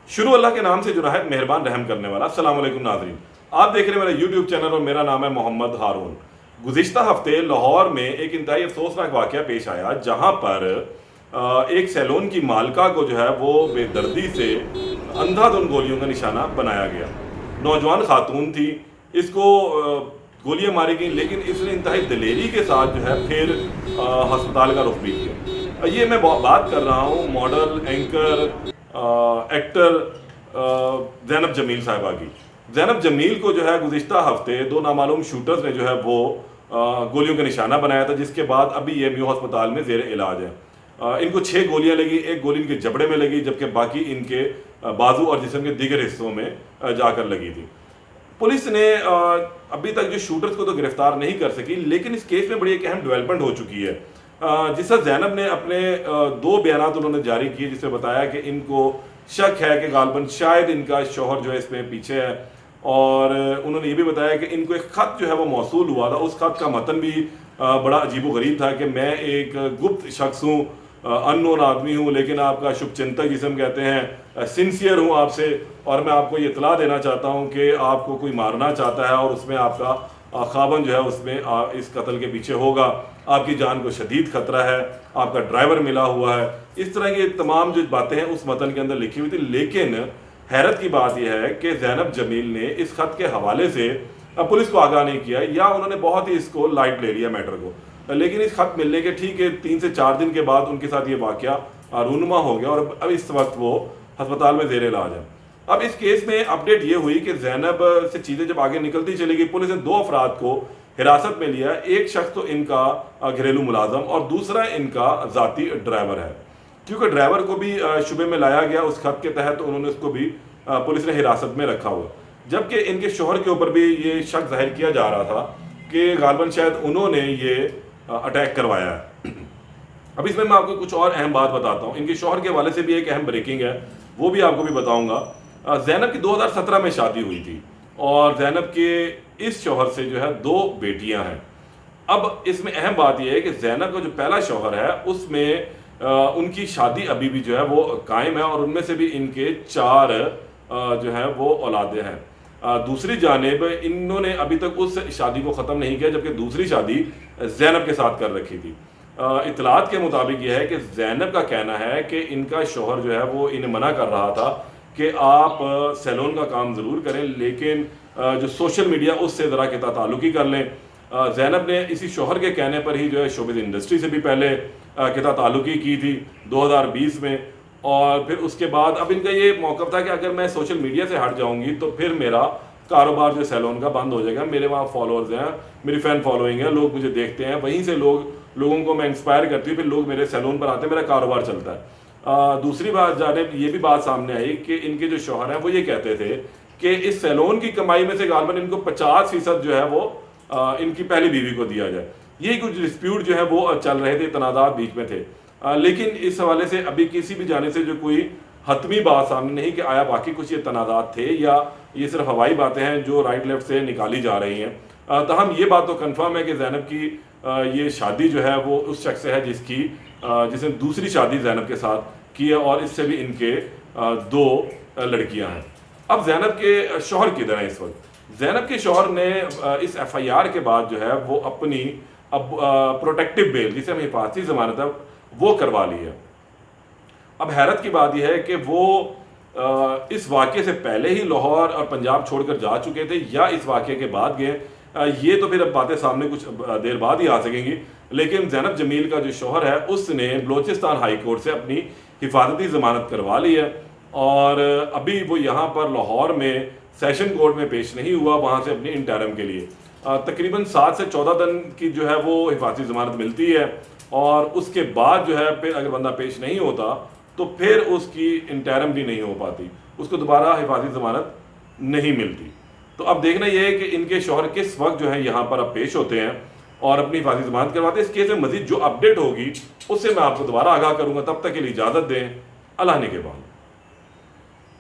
शुरू अल्लाह के नाम से जो नहायत मेहरबान रहम करने वाला। अस्सलाम वालेकुम नाज़रीन, आप देख रहे हैं मेरा यूट्यूब चैनल और मेरा नाम है मोहम्मद हारून। गुज़िश्ता हफ्ते लाहौर में एक इंतहाई अफसोसनाक वाक़या पेश आया, जहां पर एक सैलून की मालिका को जो है वो बेदर्दी से अंधाधुंध गोलियों का निशाना बनाया गया। नौजवान खातून थी, इसको गोलियां मारी गई, लेकिन इसने इंतहाई दलेरी के साथ जो है फिर अस्पताल का रुख भी किया। ये मैं बात कर रहा हूँ model, anchor, actor Zainab Jamil साहिबा की। ज़ैनब जमील को जो है गुज़िश्ता हफ्ते दो नामालूम शूटर्स ने जो है वो गोलियों का निशाना बनाया था, जिसके बाद अभी ये म्यू अस्पताल में ज़ेर इलाज है। इनको 6 गोलियां लगी, एक गोली इनके जबड़े में लगी, जबकि बाकी इनके बाजू और जिस्म के दीगर हिस्सों में जाकर लगी थी। पुलिस ने अभी तक जो शूटर्स को तो गिरफ्तार नहीं कर सकी, लेकिन इस केस में बड़ी एक अहम डेवलपमेंट हो चुकी है। जिस तरह ज़ैनब ने अपने 2 बयान उन्होंने जारी किए, जिसमें बताया कि इनको शक है कि गालबन शायद इनका शौहर जो है इसमें पीछे है, और उन्होंने ये भी बताया कि इनको एक ख़त जो है वो मौसूल हुआ था। उस खत का मतन भी बड़ा अजीब गरीब था कि मैं एक गुप्त शख्स हूँ, अननोन आदमी हूँ, लेकिन आपका शुभचिंतक जिसम कहते हैं, सिंसियर हूँ आपसे, और मैं आपको ये इतला देना चाहता हूँ कि आपको कोई मारना चाहता है और उसमें आपका खाबन जो है उसमें इस कत्ल के पीछे होगा, आपकी जान को शदीद खतरा है, आपका ड्राइवर मिला हुआ है। इस तरह की तमाम जो बातें हैं उस मतन के अंदर लिखी हुई थी। लेकिन हैरत की बात यह है कि ज़ैनब जमील ने इस खत के हवाले से पुलिस को आगाह नहीं किया, या उन्होंने बहुत ही इसको लाइट ले लिया मैटर को। लेकिन इस खत मिलने के ठीक है 3 से 4 दिन के बाद उनके साथ ये वाकया रूनुमा हो गया, और अब इस वक्त वो अस्पताल में ज़ेर इलाज है। अब इस केस में अपडेट ये हुई कि ज़ैनब से चीज़ें जब आगे निकलती चली गई, पुलिस ने 2 अफराद को हिरासत में लिया। एक शख्स तो इनका घरेलू मुलाजम और दूसरा इनका ज़ाती ड्राइवर है। क्योंकि ड्राइवर को भी शुबे में लाया गया उस खत के तहत, तो उन्होंने उसको भी पुलिस ने हिरासत में रखा हुआ, जबकि इनके शोहर के ऊपर भी ये शक जाहिर किया जा रहा था कि गालबन शायद उन्होंने ये अटैक करवाया है। अब इसमें मैं आपको कुछ और अहम बात बताता हूँ। इनके शौहर के हवाले से भी एक अहम ब्रेकिंग है, वो भी आपको भी बताऊंगा। ज़ैनब की 2017 में शादी हुई थी, और ज़ैनब के इस शौहर से जो है 2 बेटियां हैं। अब इसमें अहम बात यह है कि ज़ैनब का जो पहला शौहर है उसमें उनकी शादी अभी भी जो है वो कायम है, और उनमें से भी इनके 4 जो है वो औलादे हैं। दूसरी जानिब इन्होंने अभी तक उस शादी को ख़त्म नहीं किया, जबकि दूसरी शादी ज़ैनब के साथ कर रखी थी। इतलात के मुताबिक यह है कि ज़ैनब का कहना है कि इनका शौहर जो है वो इन्हें मना कर रहा था कि आप सैलून का काम ज़रूर करें, लेकिन जो सोशल मीडिया उससे ज़रा के ताल्लुकी कर लें। ज़ैनब ने इसी शौहर के कहने पर ही जो है शोबिज़ इंडस्ट्री से भी पहले के ताल्लुकी की थी 2020 में, और फिर उसके बाद अब इनका ये मौक़िफ़ था कि अगर मैं सोशल मीडिया से हट जाऊंगी तो फिर मेरा कारोबार जो सैलून का बंद हो जाएगा। मेरे वहाँ फॉलोअर्स हैं, मेरी फ़ैन फॉलोइंग है, लोग मुझे देखते हैं, वहीं से लोगों को मैं इंस्पायर करती हूँ, फिर लोग मेरे सैलून पर आते हैं, मेरा कारोबार चलता है। दूसरी बात जानिब ये भी बात सामने आई कि इनके जो शौहर हैं वो ये कहते थे कि इस सैलून की कमाई में से गालबन इनको 50% जो है वो इनकी पहली बीवी को दिया जाए। ये कुछ डिस्प्यूट जो है वो चल रहे थे, तनाज़ात बीच में थे। लेकिन इस हवाले से अभी किसी भी जाने से जो कोई हतमी बात सामने नहीं कि आया बाकी कुछ ये तनाज़ात थे या ये सिर्फ हवाई बातें हैं जो राइट लेफ्ट से निकाली जा रही हैं। तहम ये बात तो कन्फर्म है कि ज़ैनब की ये शादी जो है वो उस शख्स से है जिसने दूसरी शादी ज़ैनब के साथ की है, और इससे भी इनके 2 लड़कियां हैं। अब ज़ैनब के शौहर किधर हैं इस वक्त? ज़ैनब के शौहर ने इस FIR के बाद जो है वो अपनी प्रोटेक्टिव बेल, जिसे हम हिफाजती ज़मानत है, वो करवा ली है। अब हैरत की बात यह है कि वो इस वाक़े से पहले ही लाहौर और पंजाब छोड़कर जा चुके थे या इस वाक़े के बाद गए, ये तो फिर अब बातें सामने कुछ देर बाद ही आ सकेंगी। लेकिन ज़ैनब जमील का जो शौहर है उसने बलोचिस्तान हाई कोर्ट से अपनी हिफाजती ज़मानत करवा ली है, और अभी वो यहाँ पर लाहौर में सेशन कोर्ट में पेश नहीं हुआ, वहाँ से अपनी इंटरम के लिए तकरीबन 7 से 14 दिन की जो है वो हिफाजती ज़मानत मिलती है, और उसके बाद जो है फिर अगर बंदा पेश नहीं होता तो फिर उसकी इंटरम भी नहीं हो पाती, उसको दोबारा हिफाजती ज़मानत नहीं मिलती। तो अब देखना यह है कि इनके शौहर किस वक्त जो है यहाँ पर अब पेश होते हैं और अपनी हिफाजती ज़मानत करवाते हैं। इस केस में मज़ीद जो अपडेट होगी उससे मैं आपको दोबारा आगाह करूँगा। तब तक के लिए इजाज़त दें। अल्लाह ने के बाद।